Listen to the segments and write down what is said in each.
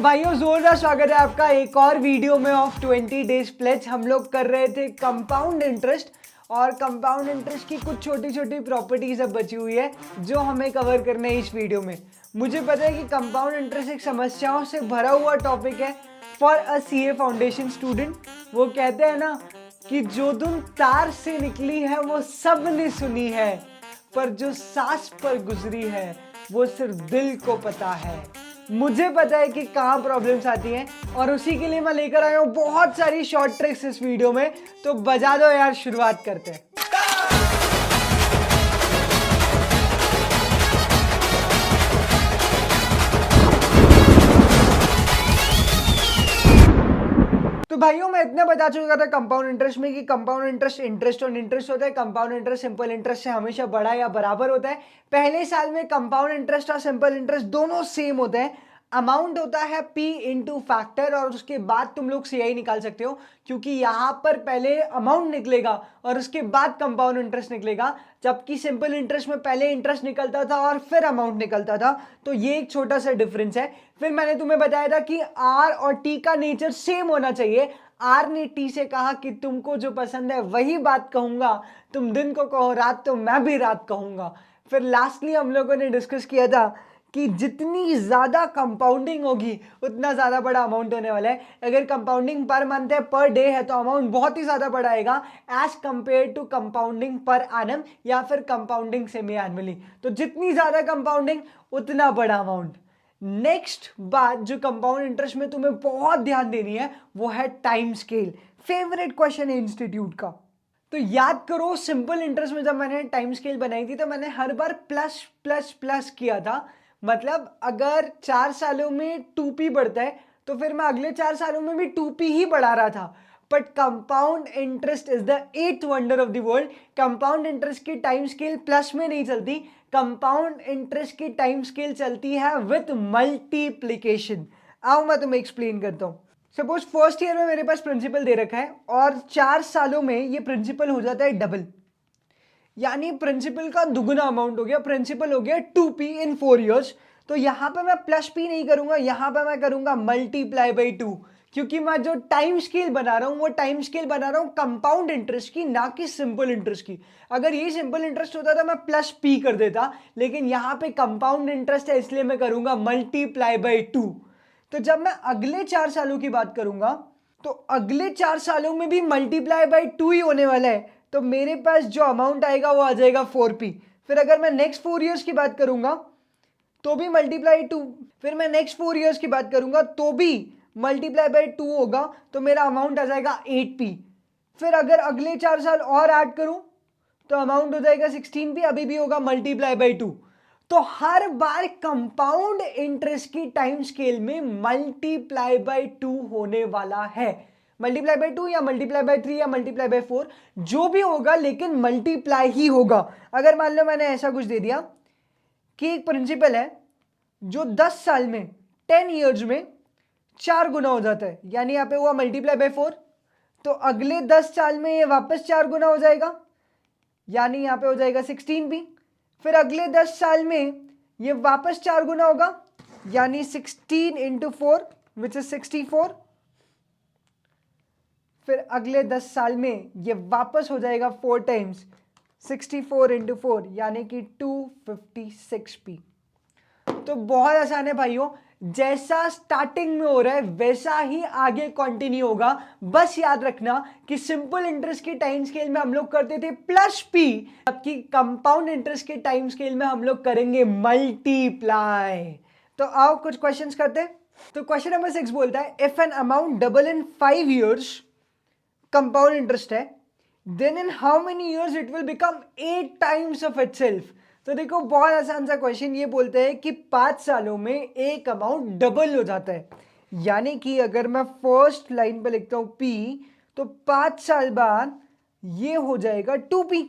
भाइयों जोरदार स्वागत है आपका एक और वीडियो में ऑफ 20 डेज प्लेज। हम लोग कर रहे थे कंपाउंड इंटरेस्ट और कंपाउंड इंटरेस्ट की कुछ छोटी छोटी प्रॉपर्टीज अब बची हुई है जो हमें कवर करना है इस वीडियो में। मुझे पता है कि कंपाउंड इंटरेस्ट एक समस्याओं से भरा हुआ टॉपिक है for a CA foundation student. वो कहते हैं ना कि जो धुन तार से निकली है वो सब ने सुनी है, पर जो सांस पर गुजरी है वो सिर्फ दिल को पता है। मुझे पता है कि कहाँ प्रॉब्लम्स आती हैं और उसी के लिए मैं लेकर आया हूँ बहुत सारी शॉर्ट ट्रिक्स इस वीडियो में। तो बजा दो यार, शुरुआत करते हैं। तो भाइयों मैं इतना बता चुका था कंपाउंड इंटरेस्ट में कि कंपाउंड इंटरेस्ट इंटरेस्ट और इंटरेस्ट होता है। कंपाउंड इंटरेस्ट सिंपल इंटरेस्ट से हमेशा बड़ा या बराबर होता है। पहले साल में कंपाउंड इंटरेस्ट और सिंपल इंटरेस्ट दोनों सेम होते हैं। अमाउंट होता है P इंटू फैक्टर और उसके बाद तुम लोग CI निकाल सकते हो, क्योंकि यहाँ पर पहले अमाउंट निकलेगा और उसके बाद कंपाउंड इंटरेस्ट निकलेगा, जबकि सिंपल इंटरेस्ट में पहले इंटरेस्ट निकलता था और फिर अमाउंट निकलता था। तो ये एक छोटा सा डिफरेंस है। फिर मैंने तुम्हें बताया था कि R और T का नेचर सेम होना चाहिए। R ने T से कहा कि तुमको जो पसंद है वही बात कहूंगा, तुम दिन को कहो रात तो मैं भी रात कहूंगा। फिर लास्टली हम लोगों ने डिस्कस किया था कि जितनी ज़्यादा कंपाउंडिंग होगी उतना ज़्यादा बड़ा अमाउंट होने वाला है। अगर कंपाउंडिंग पर मंथ है, पर डे है, तो अमाउंट बहुत ही ज़्यादा बड़ा आएगा as compare to compounding per annum या फिर कंपाउंडिंग सेमी एनुअली। तो जितनी ज़्यादा कंपाउंडिंग उतना बड़ा अमाउंट। नेक्स्ट बात जो कंपाउंड इंटरेस्ट में तुम्हें बहुत ध्यान देनी है वो है टाइम स्केल। फेवरेट क्वेश्चन है इंस्टीट्यूट का। तो याद करो, सिंपल इंटरेस्ट में जब मैंने टाइम स्केल बनाई थी तो मैंने हर बार प्लस प्लस प्लस किया था। मतलब अगर 4 सालों में 2p बढ़ता है तो फिर मैं अगले 4 सालों में भी 2p ही बढ़ा रहा था। But compound interest is the 8th wonder of the world. Compound interest की टाइम स्केल प्लस में नहीं चलती, कंपाउंड इंटरेस्ट की टाइम स्केल चलती है विथ मल्टीप्लीकेशन। आओ मैं तुम्हें एक्सप्लेन करता हूँ। सपोज फर्स्ट ईयर में मेरे पास प्रिंसिपल दे रखा है और 4 सालों में ये प्रिंसिपल हो जाता है डबल, यानी प्रिंसिपल का दुगुना अमाउंट हो गया। प्रिंसिपल हो गया 2p इन 4 इयर्स। तो यहां पे मैं प्लस p नहीं करूंगा, यहां पे मैं करूंगा मल्टीप्लाई बाई 2, क्योंकि मैं जो टाइम स्केल बना रहा हूं वो टाइम स्केल बना रहा हूं कंपाउंड इंटरेस्ट की, ना कि सिंपल इंटरेस्ट की। अगर ये सिंपल इंटरेस्ट होता तो मैं प्लस p कर देता, लेकिन यहां पे कंपाउंड इंटरेस्ट है इसलिए मैं करूंगा मल्टीप्लाई बाई 2। तो जब मैं अगले 4 सालों की बात करूंगा तो अगले 4 सालों में भी मल्टीप्लाई बाई 2 ही होने वाला है। तो मेरे पास जो अमाउंट आएगा वो आ जाएगा 4p। फिर अगर मैं नेक्स्ट 4 इयर्स की बात करूंगा तो भी मल्टीप्लाई 2। फिर मैं नेक्स्ट 4 इयर्स की बात करूंगा तो भी मल्टीप्लाई बाई 2 होगा, तो मेरा अमाउंट आ जाएगा 8p। फिर अगर अगले 4 साल और ऐड करूं तो अमाउंट हो जाएगा 16p, अभी भी होगा मल्टीप्लाई बाई 2। तो हर बार कंपाउंड इंटरेस्ट की टाइम स्केल में मल्टीप्लाई बाई 2 होने वाला है। मल्टीप्लाई बाई 2 या मल्टीप्लाई बाई 3 या मल्टीप्लाई बाई 4 जो भी होगा, लेकिन मल्टीप्लाई ही होगा। अगर मान लो मैंने ऐसा कुछ दे दिया कि एक प्रिंसिपल है जो 10 साल में 10 इयर्स में 4 गुना हो जाता है, यानी यहां पे हुआ मल्टीप्लाई बाई 4, तो अगले 10 साल में ये वापस 4 गुना हो जाएगा, यानी यहां पे हो जाएगा 16p। फिर अगले 10 साल में ये वापस 4 गुना होगा, यानी 16 इंटू 4 विच इज 64। फिर अगले 10 साल में ये वापस हो जाएगा 4 टाइम्स 64 इंटू 4, यानी कि 256p। तो बहुत आसान है भाइयों, जैसा स्टार्टिंग में हो रहा है वैसा ही आगे कंटिन्यू होगा। बस याद रखना कि सिंपल इंटरेस्ट की टाइम स्केल में हम लोग करते थे प्लस p, जबकि कंपाउंड इंटरेस्ट के टाइम स्केल में हम लोग करेंगे मल्टीप्लाई। तो आओ कुछ क्वेश्चंस करते हैं। तो क्वेश्चन नंबर 6 बोलता है if an amount double in 5 years, compound interest है, then in how many years it will become 8 times of itself. तो देखो बहुत आसान सा क्वेश्चन, ये बोलते हैं कि 5 सालों में एक अमाउंट डबल हो जाता है, यानी कि अगर मैं फर्स्ट लाइन पे लिखता हूं p, तो 5 साल बाद ये हो जाएगा 2p,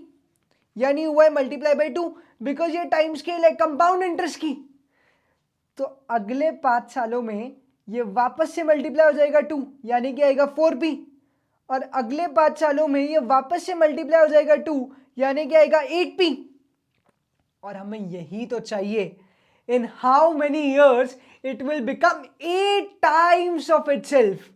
यानी हुआ है मल्टीप्लाई बाई 2, बिकॉज ये टाइम स्केल है कंपाउंड इंटरेस्ट की। तो अगले 5 सालों में ये वापस से मल्टीप्लाई हो जाएगा 2, यानी कि आएगा 4p, और अगले 5 सालों में ये वापस से मल्टीप्लाई हो जाएगा 2, यानी कि आएगा 8p। और हमें यही तो चाहिए। इन how many years it will become 8 times of itself.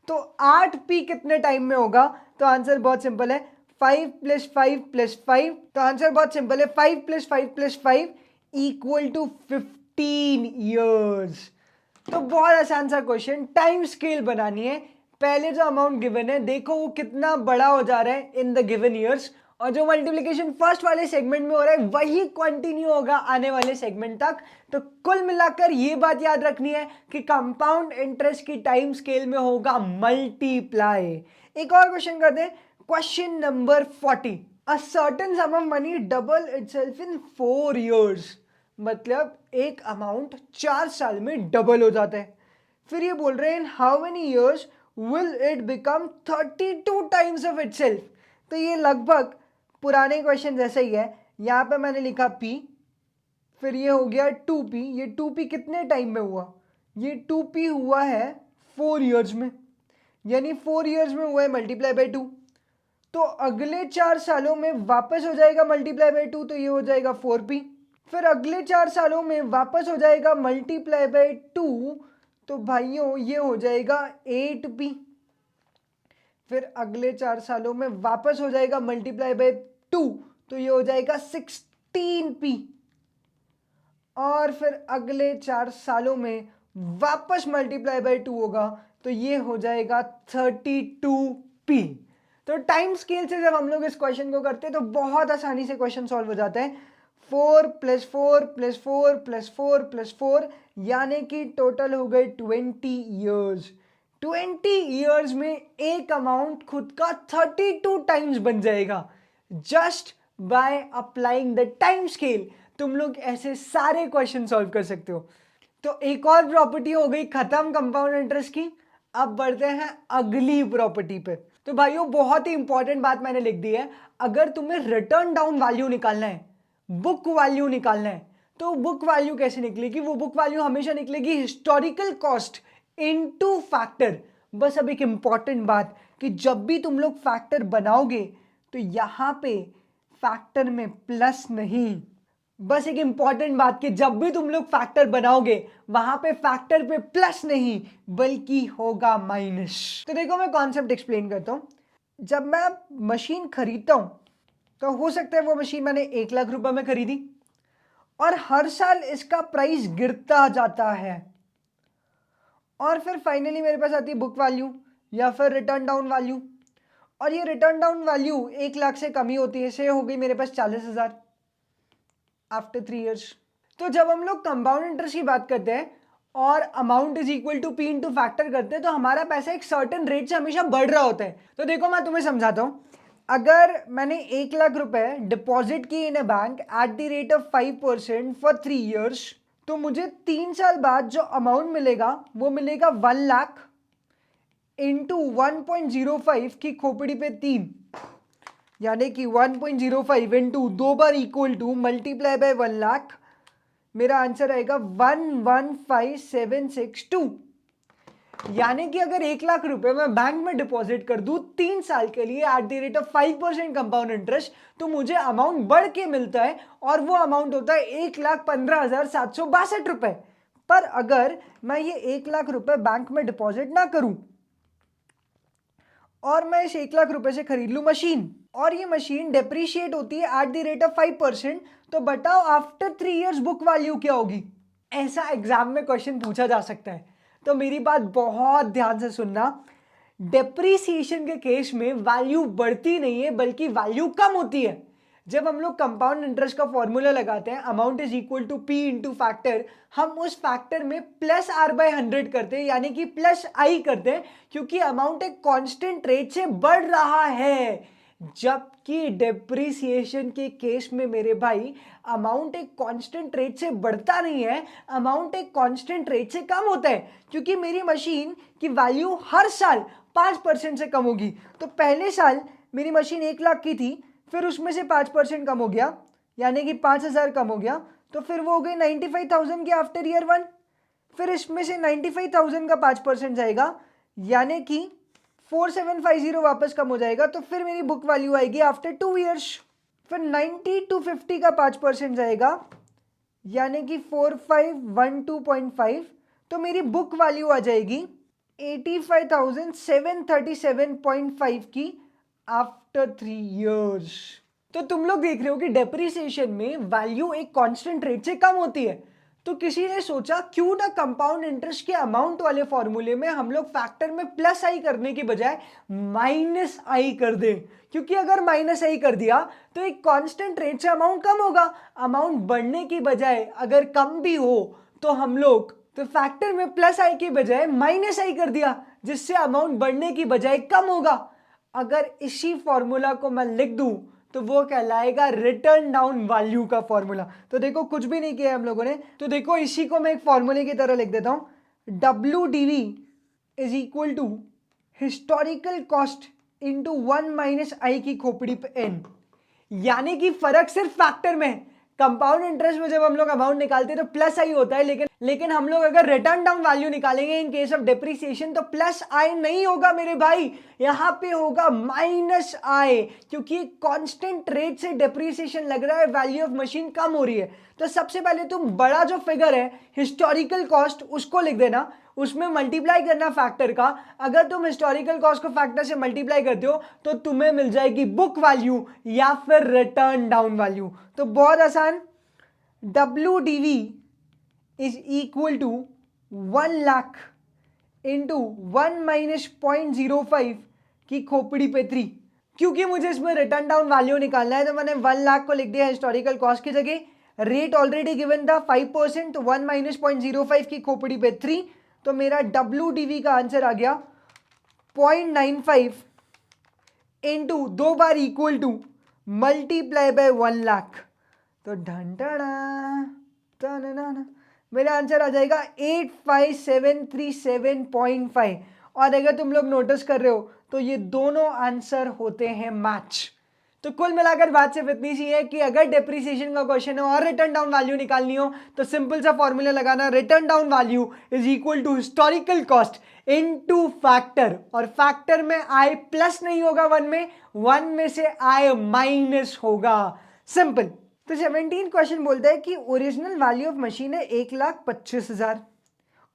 तो 8p कितने टाइम में होगा? तो आंसर बहुत सिंपल है, 5 + 5 + 5। तो आंसर बहुत सिंपल है, 5 + 5 + 5 = 15 ईयर्स। तो बहुत आसान सा क्वेश्चन, टाइम स्केल बनानी है। पहले जो अमाउंट गिवन है देखो वो कितना बड़ा हो जा रहा है इन द गिवन ईयर्स, और जो मल्टीप्लिकेशन फर्स्ट वाले सेगमेंट में हो रहा है वही कंटिन्यू होगा आने वाले सेगमेंट तक। तो कुल मिलाकर ये बात याद रखनी है कि कंपाउंड इंटरेस्ट की टाइम स्केल में होगा मल्टीप्लाई। एक और क्वेश्चन करते हैं, question number 40। A certain some of money double itself in 4 years. मतलब एक अमाउंट 4 साल में डबल हो जाता है। फिर ये बोल रहे हैं इन how many years will it become 32 times of itself. तो ये लगभग पुराने क्वेश्चन जैसे ही है। यहाँ पे मैंने लिखा p, फिर ये हो गया 2p। ये 2p कितने टाइम में हुआ? ये 2p हुआ है 4 ईयर्स में, यानी 4 ईयर्स में हुआ है मल्टीप्लाई बाई 2। तो अगले 4 सालों में वापस हो जाएगा मल्टीप्लाई बाई 2, तो ये हो जाएगा 4p। फिर अगले 4 सालों में वापस हो जाएगा मल्टीप्लाई बाई 2, तो भाइयों ये हो जाएगा 8p। फिर अगले 4 सालों में वापस हो जाएगा मल्टीप्लाई बाई 2, तो ये हो जाएगा 16p। और फिर अगले 4 सालों में वापस मल्टीप्लाई बाई 2 होगा, तो ये हो जाएगा 32p। तो टाइम स्केल से जब हम लोग इस क्वेश्चन को करते हैं तो बहुत आसानी से क्वेश्चन सॉल्व हो जाता है। 4 + 4 + 4 + 4 + 4 यानी कि टोटल हो गए 20 ईयर्स। 20 ईयर्स में एक अमाउंट खुद का 32 टाइम्स बन जाएगा just by applying the time scale. तुम लोग ऐसे सारे क्वेश्चन सॉल्व कर सकते हो। तो एक और प्रॉपर्टी हो गई खत्म कंपाउंड इंटरेस्ट की। अब बढ़ते हैं अगली प्रॉपर्टी पे। तो भाइयों बहुत ही इंपॉर्टेंट बात मैंने लिख दी है, अगर तुम्हें रिटर्न डाउन वैल्यू निकालना है, बुक वैल्यू निकालना है, तो बुक वैल्यू कैसे निकलेगी? वो बुक वैल्यू हमेशा निकलेगी हिस्टोरिकल कॉस्ट इनटू फैक्टर। बस अब एक इंपॉर्टेंट बात कि जब भी तुम लोग फैक्टर बनाओगे तो यहां पे फैक्टर में प्लस नहीं, बस एक इंपॉर्टेंट बात कि जब भी तुम लोग फैक्टर बनाओगे वहां पे फैक्टर पे प्लस नहीं बल्कि होगा माइनस। तो देखो मैं कॉन्सेप्ट एक्सप्लेन करता हूं। जब मैं मशीन खरीदता हूं तो हो सकता है वो मशीन मैंने 1 लाख रुपए में खरीदी और हर साल इसका प्राइस गिरता जाता है, और फिर फाइनली मेरे पास आती है बुक वैल्यू या फिर रिटर्न डाउन वैल्यू, और ये रिटर्न डाउन वैल्यू 1 लाख से कम ही होती है, से हो गई मेरे पास 40,000 आफ्टर 3 ईयर्स। तो जब हम लोग कंपाउंड इंटरेस्ट की बात करते हैं और amount is equal to p into factor करते हैं तो हमारा पैसा एक सर्टेन रेट से हमेशा बढ़ रहा होता है। तो देखो मैं तुम्हें समझाता हूं, अगर मैंने 1 लाख रुपए डिपॉजिट किए in a bank at the rate of 5% for 3 years, तो मुझे 3 साल बाद जो अमाउंट मिलेगा वो मिलेगा 1 लाख इंटू 1.05 की खोपड़ी पे 3, यानी कि 1.05 into 2 bar equal to multiply by 1 lakh. मेरा आंसर आएगा 115,762। यानी कि अगर 1 लाख रुपए मैं बैंक में डिपॉजिट कर दूं 3 साल के लिए eight the rate of 5% compound interest, तो मुझे अमाउंट बढ़ के मिलता है और वो अमाउंट होता है 1,15,762 रुपए। पर अगर मैं ये 1 लाख रुपए बैंक में डिपॉजिट ना करूं और मैं इस 1 लाख रुपए से खरीद लूं मशीन, और ये मशीन डेप्रिशिएट होती है एट द रेट ऑफ 5%, तो बताओ आफ्टर 3 ईयर्स बुक वैल्यू क्या होगी? ऐसा एग्जाम में क्वेश्चन पूछा जा सकता है। तो मेरी बात बहुत ध्यान से सुनना, डेप्रिसिएशन के केस में वैल्यू बढ़ती नहीं है बल्कि वैल्यू कम होती है। जब हम लोग कंपाउंड इंटरेस्ट का फॉर्मूला लगाते हैं amount is equal to p into factor, हम उस फैक्टर में प्लस r/100 करते हैं, यानी कि प्लस i करते हैं, क्योंकि अमाउंट एक कांस्टेंट रेट से बढ़ रहा है। जबकि डेप्रिसिएशन के केस में मेरे भाई अमाउंट एक कांस्टेंट रेट से बढ़ता नहीं है, अमाउंट एक कांस्टेंट रेट से कम होता है, क्योंकि मेरी मशीन की वैल्यू हर साल 5% से कम होगी। तो पहले साल मेरी मशीन 1 लाख की थी, फिर उसमें से 5% कम हो गया, यानी कि 5,000 कम हो गया, तो फिर वो हो गई 95,000 की आफ्टर ईयर 1। फिर इसमें से 95,000 का 5% जाएगा, यानी कि 4750 वापस कम हो जाएगा, तो फिर मेरी बुक वैल्यू आएगी आफ्टर 2 ईयर्स। फिर 90 to 50 का 5% जाएगा, यानी कि 4512.5, तो मेरी बुक वैल्यू आ जाएगी 85,737.5 की आफ्टर 3 years। तो तुम लोग देख रहे हो कि डेप्रिसिएशन में वैल्यू एक कांस्टेंट रेट से कम होती है। तो किसी ने सोचा क्यों ना कंपाउंड इंटरेस्ट के अमाउंट वाले फॉर्मूले में हम लोग फैक्टर में प्लस आई करने की बजाय माइनस आई कर दें, क्योंकि अगर माइनस आई कर दिया तो एक कांस्टेंट रेट से अमाउंट कम होगा। अमाउंट बढ़ने की बजाय अगर कम भी हो तो हम लोग तो फैक्टर में प्लस आई की बजाय माइनस आई कर दिया, जिससे अमाउंट बढ़ने की बजाय कम होगा। अगर इसी फॉर्मूला को मैं लिख दूं तो वो कहलाएगा रिटर्न डाउन वैल्यू का फॉर्मूला। तो देखो कुछ भी नहीं किया हम लोगों ने, तो देखो इसी को मैं एक फॉर्मूले की तरह लिख देता हूं। WDV is equal to historical cost into 1 minus I की खोपड़ी पे n। यानी कि फर्क सिर्फ फैक्टर में है। कंपाउंड इंटरेस्ट में जब हम लोग अमाउंट निकालते हैं तो प्लस आई होता है, लेकिन हम लोग अगर रिटर्न डाउन वैल्यू निकालेंगे इन केस ऑफ डेप्रिसिएशन तो प्लस आई नहीं होगा मेरे भाई, यहां पे होगा माइनस आई, क्योंकि कांस्टेंट रेट से डेप्रिसिएशन लग रहा है, वैल्यू ऑफ मशीन कम हो रही है। तो सबसे पहले तुम बड़ा जो फिगर है हिस्टोरिकल कॉस्ट उसको लिख देना, उसमें मल्टीप्लाई करना फैक्टर का। अगर तुम हिस्टोरिकल कॉस्ट को फैक्टर से मल्टीप्लाई करते हो तो तुम्हें मिल जाएगी बुक वैल्यू या फिर रिटर्न डाउन वैल्यू। तो बहुत आसान, WDV is equal to 1 lakh into 1 minus 0.05 की खोपड़ी पे 3। क्योंकि मुझे इसमें रिटर्न डाउन वैल्यू निकालना है तो मैंने 1 लाख को लिख दिया हिस्टोरिकल कॉस्ट की जगह। रेट ऑलरेडी गिवन था 5%, तो 1 माइनस 0.05 की खोपड़ी पे 3, तो मेरा WDV का आंसर आ गया 0.95 into 2 bar equal to multiply by 1 lakh. तो मेरा आंसर आ जाएगा 85737.5। और अगर तुम लोग नोटिस कर रहे हो तो ये दोनों आंसर होते हैं मैच। तो कुल मिलाकर बात सिर्फ इतनी सी है कि अगर डेप्रिसिएशन का क्वेश्चन हो और रिटर्न डाउन वैल्यू निकालनी हो तो सिंपल सा फॉर्मूला लगाना, written down value is equal to historical cost into factor, और फैक्टर में आई प्लस नहीं होगा 1 में से आई माइनस होगा। सिंपल। तो 17 क्वेश्चन बोलता है कि ओरिजिनल वैल्यू ऑफ मशीन है 1,25,000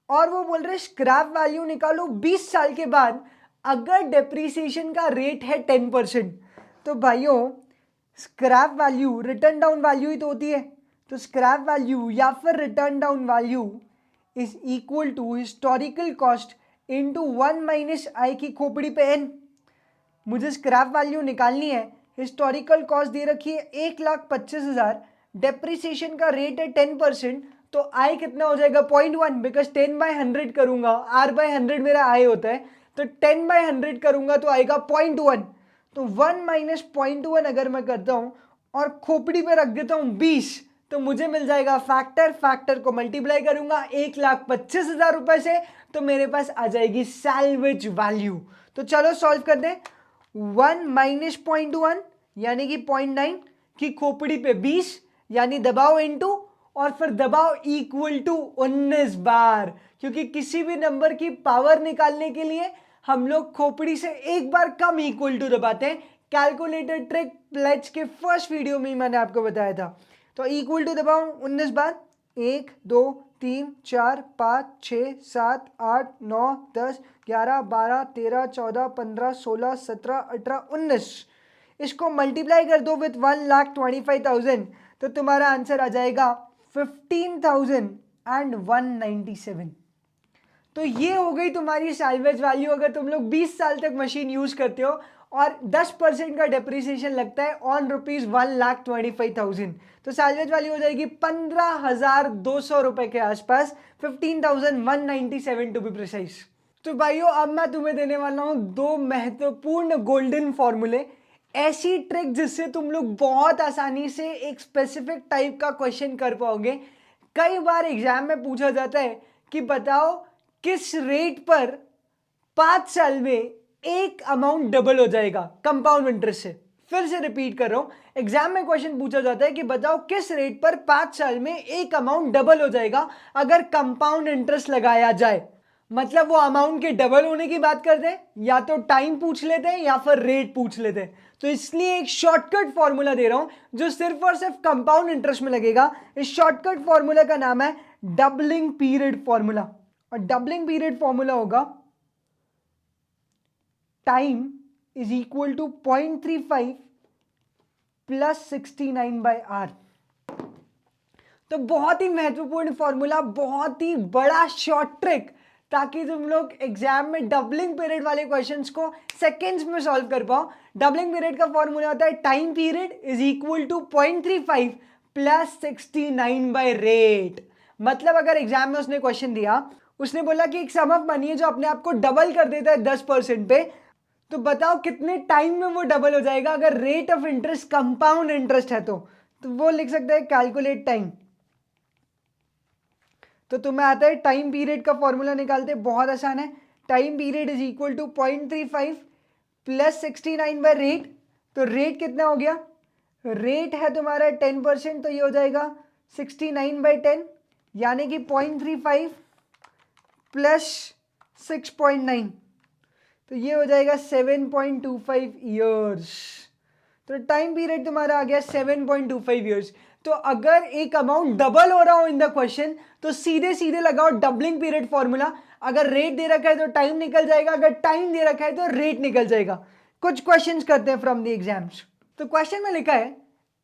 और वो बोल रहे स्क्रैप वैल्यू निकालो 20 साल के बाद अगर डेप्रिसिएशन का रेट है 10%। तो भाइयों scrap value written down value ही तो होती है, तो स्क्रैप वैल्यू या फिर written down value is equal to historical cost into 1 minus I की खोपड़ी पे n। मुझे स्क्रैप वैल्यू निकालनी है, हिस्टोरिकल कॉस्ट दे रखी है 1,25,000, डेप्रिसिएशन का रेट है 10%, तो आई कितना हो जाएगा 0.1, बिकॉज 10/100 करूंगा, R/100 मेरा आई होता है, तो 10/100 करूंगा तो आएगा 0.1। तो 1 माइनस 0.1 अगर मैं करता हूं और खोपड़ी पे रख देता हूं 20, तो मुझे मिल जाएगा फैक्टर को मल्टीप्लाई करूंगा 1,25,000 रुपए से, तो मेरे पास आ जाएगी सैल्वेज वैल्यू। तो चलो सॉल्व कर दें। 1 माइनस 0.1 यानी कि 0.9 की खोपड़ी पे 20 यानी दबाव इनटू और फिर दबाव इक्वल टू 19 बार, क्योंकि किसी भी नंबर की पावर निकालने के लिए हम लोग खोपड़ी से एक बार कम इक्वल टू दबाते हैं। कैलकुलेटर ट्रिक प्लेज के फर्स्ट वीडियो में मैंने आपको बताया था। तो इक्वल टू दबाओ 19 बार, 1 2 3 4 5 6 7 8 9 10 11 12 13 14 15 16 17 18 19। इसको मल्टीप्लाई कर दो विथ 1,25,000 तो तुम्हारा आंसर आ जाएगा 15,197। तो ये हो गई तुम्हारी सैल्वेज वैल्यू अगर तुम लोग 20 साल तक मशीन यूज करते हो और 10% का डेप्रिसिएशन लगता है ऑन ₹1,25,000। तो सैल्वेज वैल्यू हो जाएगी 15,200 रुपए के आसपास, 15,197 टू बी प्रिसाइज। तो भाइयों अब मैं तुम्हें देने वाला हूं 2 महत्वपूर्ण गोल्डन फॉर्मूले, ऐसी ट्रिक जिससे तुम लोग बहुत आसानी से एक स्पेसिफिक टाइप का क्वेश्चन कर पाओगे। कई बार एग्जाम में पूछा जाता है कि बताओ किस रेट पर 5 साल में एक अमाउंट डबल हो जाएगा कंपाउंड इंटरेस्ट से। फिर से रिपीट कर रहा हूं, एग्जाम में क्वेश्चन पूछा जाता है कि बताओ किस रेट पर 5 साल में एक अमाउंट डबल हो जाएगा अगर कंपाउंड इंटरेस्ट लगाया जाए। मतलब वो अमाउंट के डबल होने की बात करते हैं, या तो टाइम पूछ लेते हैं या फिर रेट पूछ लेते हैं। तो इसलिए एक शॉर्टकट फॉर्मूला दे रहा हूं जो सिर्फ और सिर्फ कंपाउंड इंटरेस्ट में लगेगा। इस शॉर्टकट फॉर्मूला का नाम है डबलिंग पीरियड फॉर्मूला, और डबलिंग पीरियड फॉर्मूला होगा time is equal to 0.35 plus 69/r। तो बहुत ही महत्वपूर्ण फॉर्मूला, बहुत ही बड़ा शॉर्ट ट्रिक, ताकि तुम लोग एग्जाम में डबलिंग पीरियड वाले क्वेश्चंस को सेकेंड्स में सॉल्व कर पाओ। डबलिंग पीरियड का फॉर्मूला होता है time period is equal to 0.35 plus 69/रेट। मतलब अगर एग्जाम में उसने क्वेश्चन दिया, उसने बोला कि एक सम ऑफ मनी है जो अपने आप को डबल कर देता है 10% पे, तो बताओ कितने टाइम में वो डबल हो जाएगा अगर rate of interest compound interest है तो वो लिख सकते हैं कैलकुलेट टाइम। तो तुम्हें आता है टाइम पीरियड का फॉर्मूला निकालते, बहुत आसान है। Time period is equal to 0.35 plus 69/रेट। तो रेट कितना हो गया, रेट है तुम्हारा 10%, तो ये हो जाएगा 69/10, यानी कि 0.35 प्लस 6.9, तो ये हो जाएगा 7.25 ईयर्स। तो टाइम पीरियड तुम्हारा आ गया 7.25 ईयर्स। तो अगर एक अमाउंट डबल हो रहा हो इन द क्वेश्चन, तो सीधे सीधे लगाओ डबलिंग पीरियड फॉर्मूला। अगर रेट दे रखा है तो टाइम निकल जाएगा, अगर टाइम दे रखा है तो रेट निकल जाएगा। कुछ क्वेश्चंस करते हैं फ्रॉम द एग्जाम्स। तो क्वेश्चन में लिखा है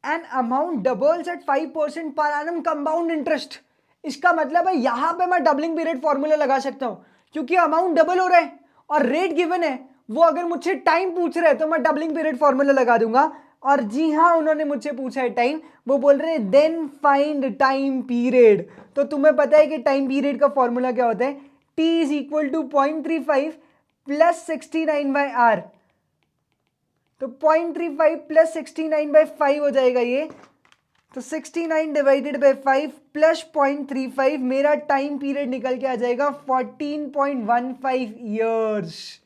an amount doubles eight 5% per annum compound interest. इसका मतलब है यहां पे मैं डबलिंग पीरियड फॉर्मूला लगा सकता हूं, क्योंकि अमाउंट डबल हो रहा है और रेट गिवन है। वो अगर मुझसे टाइम पूछ रहे हैं तो मैं डबलिंग पीरियड फॉर्मूला लगा दूंगा। और जी हाँ, उन्होंने मुझसे पूछा है टाइम, वो बोल रहे हैं देन फाइंड टाइम पीरियड। तो तुम्हें पता है कि टाइम पीरियड का फॉर्मूला क्या होता है, T is equal to 0.35 plus 69/r। तो 0.35 प्लस 69/5 हो जाएगा ये, तो 69 डिवाइडेड बाई 5 प्लस 0.35, मेरा टाइम पीरियड निकल के आ जाएगा 14.15 ईयर्स।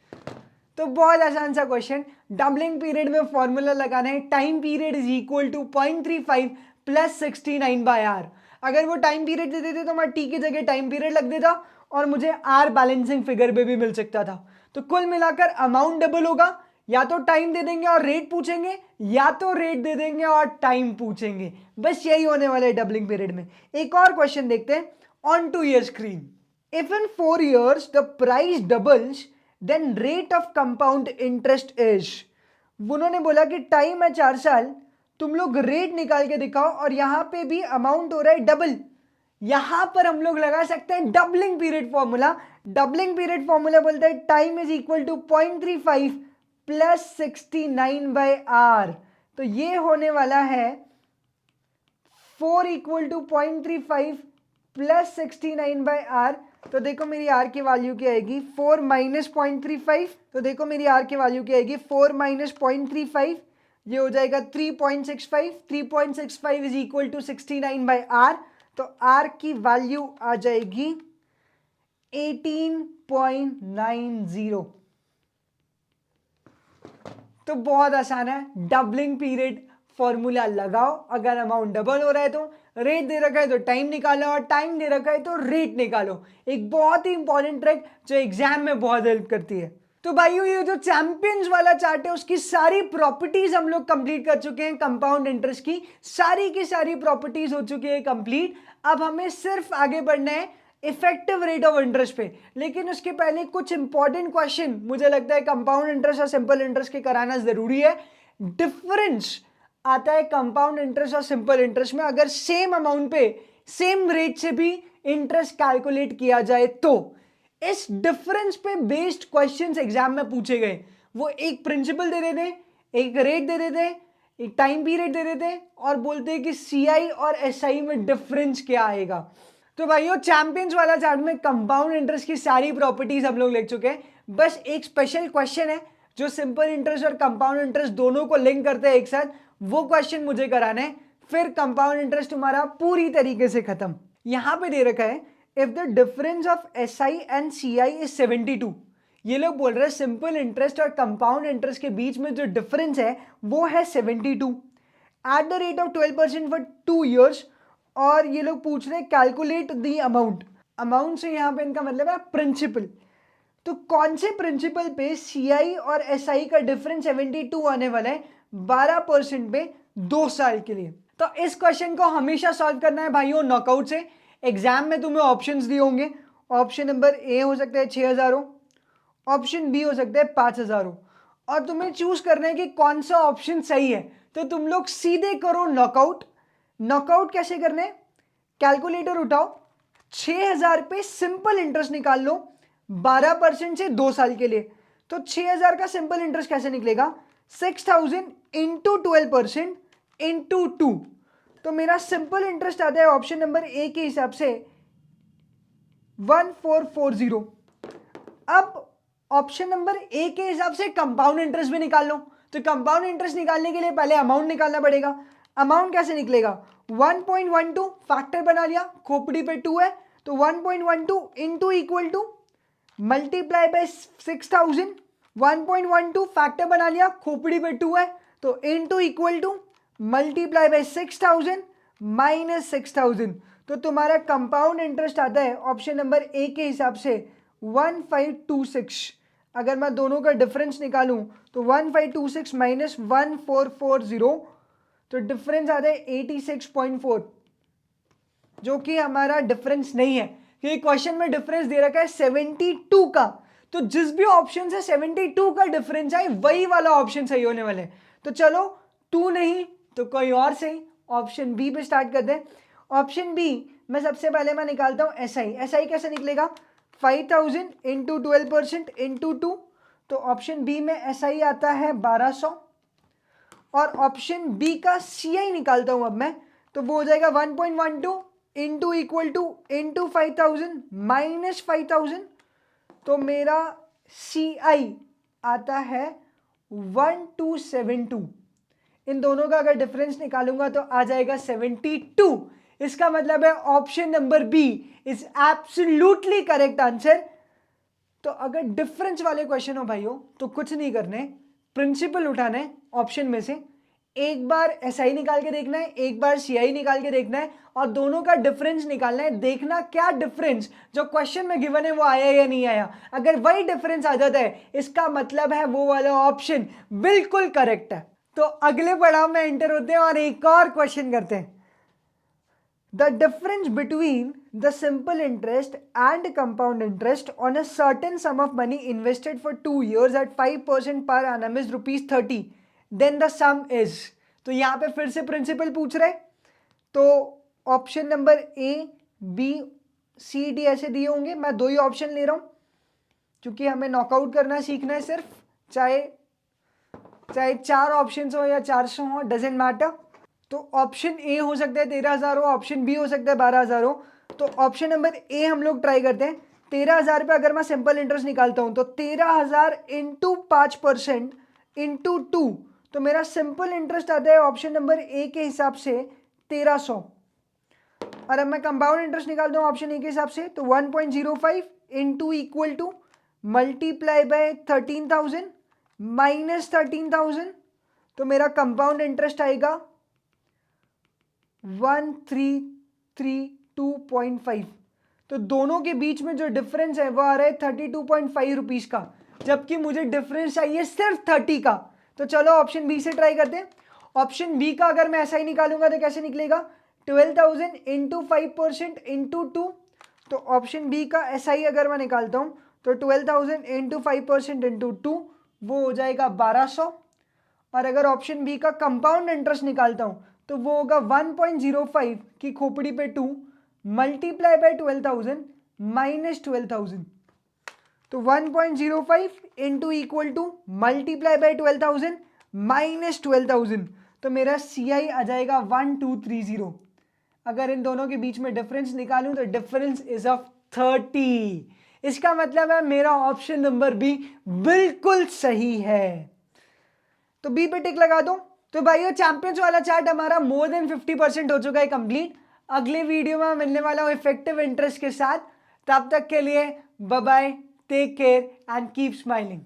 तो बहुत आसान सा क्वेश्चन, डबलिंग पीरियड में फॉर्मूला लगाना है time period is equal to 0.35 plus 69/r। अगर वो टाइम पीरियड दे देते तो मैं टी की जगह टाइम पीरियड लग देता और मुझे आर बैलेंसिंग फिगर पे भी मिल सकता था। तो कुल मिलाकर अमाउंट डबल होगा, या तो टाइम दे देंगे और रेट पूछेंगे, या तो रेट दे देंगे और टाइम पूछेंगे। बस यही होने वाला है डबलिंग पीरियड में। एक और क्वेश्चन देखते हैं on to your screen. If in 4 years the price doubles then rate of compound interest is. उन्होंने बोला कि टाइम है 4 साल, तुम लोग रेट निकाल के दिखाओ, और यहां पे भी अमाउंट हो रहा है डबल। यहां पर हम लोग लगा सकते हैं doubling period formula. Doubling period formula बोलता है time is equal to 0.35 plus 69/r। तो ये होने वाला है 4 इक्वल टू 0.35 प्लस 69/r। तो देखो मेरी r की वैल्यू क्या आएगी, 4 माइनस 0.35। तो देखो मेरी r की वैल्यू क्या आएगी, 4 माइनस 0.35, ये हो जाएगा 3.65। 3.65 इज इक्वल टू 69/r। तो r की वैल्यू आ जाएगी 18.90। तो बहुत आसान है, डबलिंग पीरियड फॉर्मूला लगाओ। अगर अमाउंट डबल हो रहा है तो रेट दे रखा है तो टाइम निकालो, और टाइम दे रखा है तो रेट निकालो। एक बहुत ही इंपॉर्टेंट ट्रिक जो एग्जाम में बहुत हेल्प करती है। तो भाइयों, ये जो चैंपियंस वाला चार्ट है उसकी सारी प्रॉपर्टीज हम लोग कंप्लीट कर चुके हैं। कंपाउंड इंटरेस्ट की सारी प्रॉपर्टीज हो चुकी है कंप्लीट। अब हमें सिर्फ आगे बढ़ना है इफेक्टिव रेट ऑफ इंटरेस्ट पे। लेकिन उसके पहले कुछ इंपॉर्टेंट क्वेश्चन मुझे लगता है कंपाउंड इंटरेस्ट और सिंपल इंटरेस्ट के कराना जरूरी है। डिफरेंस आता है कंपाउंड इंटरेस्ट और सिंपल इंटरेस्ट में अगर सेम अमाउंट पे सेम रेट से भी इंटरेस्ट कैलकुलेट किया जाए तो। इस डिफरेंस पे बेस्ड क्वेश्चंस एग्जाम में पूछे गए। वो एक प्रिंसिपल दे देते, एक रेट दे देते, एक टाइम पीरियड दे देते, और बोलते हैं कि सीआई और एसआई में डिफरेंस क्या आएगा। तो भाइयों, चैंपियंस वाला चार्ट में कंपाउंड इंटरेस्ट की सारी प्रॉपर्टीज हम लोग लिख चुके हैं। बस एक स्पेशल क्वेश्चन है जो सिंपल इंटरेस्ट और कंपाउंड इंटरेस्ट दोनों को लिंक करते हैं एक साथ, वो क्वेश्चन मुझे कराना है। फिर कंपाउंड इंटरेस्ट तुम्हारा पूरी तरीके से खत्म। यहां पे दे रखा है if the difference of SI and CI is 72। ये लोग बोल रहे हैं सिंपल इंटरेस्ट और कंपाउंड इंटरेस्ट के बीच में जो डिफरेंस है वो है 72 eight the rate of 12% for 2 years। और ये लोग पूछ रहे हैं कैलकुलेट द अमाउंट। अमाउंट से यहां पे इनका मतलब है प्रिंसिपल। तो कौन से प्रिंसिपल पे सीआई और एसआई का डिफरेंस 72 आने वाला है, 12% पे 2 साल के लिए। तो इस क्वेश्चन को हमेशा सॉल्व करना है भाइयों नॉकआउट से। एग्जाम में तुम्हें ऑप्शंस दिए होंगे, ऑप्शन नंबर ए हो सकता है 6000 हो, ऑप्शन बी हो सकता है 5000 हो, और तुम्हें चूज करना है कि कौन सा ऑप्शन सही है। तो तुम लोग सीधे करो नॉकआउट। नॉकआउट कैसे करने, कैलकुलेटर उठाओ, 6000 पे सिंपल इंटरेस्ट निकाल लो 12% से 2 साल के लिए। तो 6000 का सिंपल इंटरेस्ट कैसे निकलेगा, 6000 इंटू 12% इंटू 2। तो मेरा सिंपल इंटरेस्ट आता है ऑप्शन नंबर ए के हिसाब से 1440। अब ऑप्शन नंबर ए के हिसाब से कंपाउंड इंटरेस्ट भी निकाल लो। तो कंपाउंड इंटरेस्ट निकालने के लिए पहले अमाउंट निकालना पड़ेगा। अमाउंट कैसे निकलेगा, 1.12 फैक्टर बना लिया, खोपड़ी पे 2 है तो 1.12 into equal to multiply by 6000, 1.12 factor बना लिया, खोपड़ी पे 2 है तो into equal to multiply by 6000 minus 6000। तो तुम्हारा कंपाउंड इंटरेस्ट आता है ऑप्शन नंबर ए के हिसाब से 1526। अगर मैं दोनों का डिफरेंस निकालूं तो 1526 माइनस 1440, तो डिफरेंस आता है 86.4, जो कि हमारा डिफरेंस नहीं है क्योंकि क्वेश्चन में डिफरेंस दे रखा है 72 का। तो जिस भी ऑप्शन से 72 का डिफरेंस आए वही वाला ऑप्शन सही होने वाले। तो चलो 2 नहीं तो कोई और सही, ऑप्शन बी पे स्टार्ट करते हैं। ऑप्शन बी में सबसे पहले मैं निकालता हूं एसआई। एसआई कैसे निकलेगा, 5000 इंटू 12% इंटू 2। तो ऑप्शन बी में एसआई आता है 1200। और ऑप्शन बी का सीआई निकालता हूं अब मैं, तो वो हो जाएगा 1.12 into equal two into 5000 minus 5000। तो मेरा सीआई आता है 1272। इन दोनों का अगर डिफरेंस निकालूंगा तो आ जाएगा 72। इसका मतलब है option number B is absolutely correct answer. तो अगर डिफरेंस वाले क्वेश्चन हो भाइयों तो कुछ नहीं करने, प्रिंसिपल उठाना है ऑप्शन में से, एक बार एसआई निकाल के देखना है, एक बार सीआई निकाल के देखना है और दोनों का डिफरेंस निकालना है। देखना क्या डिफरेंस जो क्वेश्चन में गिवन है वो आया या नहीं आया। अगर वही डिफरेंस आ जाता है इसका मतलब है वो वाला ऑप्शन बिल्कुल करेक्ट है। तो अगले पड़ाव में एंटर होते हैं और एक और क्वेश्चन करते हैं। The difference between the simple interest and compound interest on a certain sum of money invested for 2 years at 5% per annum is ₹30. Then the sum is। तो यहाँ पे फिर से प्रिंसिपल पूछ रहे, तो option number A B C D ऐसे दिए होंगे। मैं 2 ही ऑप्शन ले रहा हूँ क्योंकि हमें नॉकआउट करना सीखना है सिर्फ, चाहे 4 ऑप्शन हो या 400 हो, डजेंट मैटर। तो ऑप्शन ए हो सकता है 13000 हो, ऑप्शन बी हो सकता है 12000 हो। तो ऑप्शन नंबर ए हम लोग ट्राई करते हैं। 13000 पे अगर मैं सिंपल इंटरेस्ट निकालता हूं तो 13000 इंटू 5% इंटू 2, तो मेरा सिंपल इंटरेस्ट आता है ऑप्शन नंबर ए के हिसाब से 1300। और अब मैं कंपाउंड इंटरेस्ट निकालता हूं ऑप्शन ए के हिसाब से तो 1.05 into equal to multiply by 13000 minus 13000। तो मेरा कंपाउंड इंटरेस्ट आएगा 1332.5। तो दोनों के बीच में जो डिफरेंस है वो आ रहा है 32.5 रुपीज का, जबकि मुझे डिफरेंस चाहिए सिर्फ 30 का। तो चलो ऑप्शन बी से ट्राई करते हैं। ऑप्शन बी का अगर मैं ऐसा ही निकालूंगा तो कैसे निकलेगा, 12000 इंटू 5% इंटू 2। तो ऑप्शन बी का एसआई अगर मैं निकालता हूं तो 12000 इंटू 5% इंटू 2 वो हो जाएगा 1200। और अगर ऑप्शन बी का कंपाउंड इंटरेस्ट निकालता हूं तो वो होगा 1.05 की खोपड़ी पे 2 मल्टीप्लाई बाय 12000 माइनस 12000। तो 1.05 into equal to multiply by 12000 minus 12000। तो मेरा सी आई आ जाएगा 1230। अगर इन दोनों के बीच में डिफरेंस निकालूं तो डिफरेंस इज ऑफ 30। इसका मतलब है मेरा ऑप्शन नंबर बी बिल्कुल सही है। तो बी पे टिक लगा दो। तो भाइयों चैंपियंस वाला चार्ट हमारा मोर देन 50% हो चुका है कंप्लीट। अगले वीडियो में मिलने वाला हूं इफेक्टिव इंटरेस्ट के साथ। तब तक के लिए bye bye, take care and keep smiling.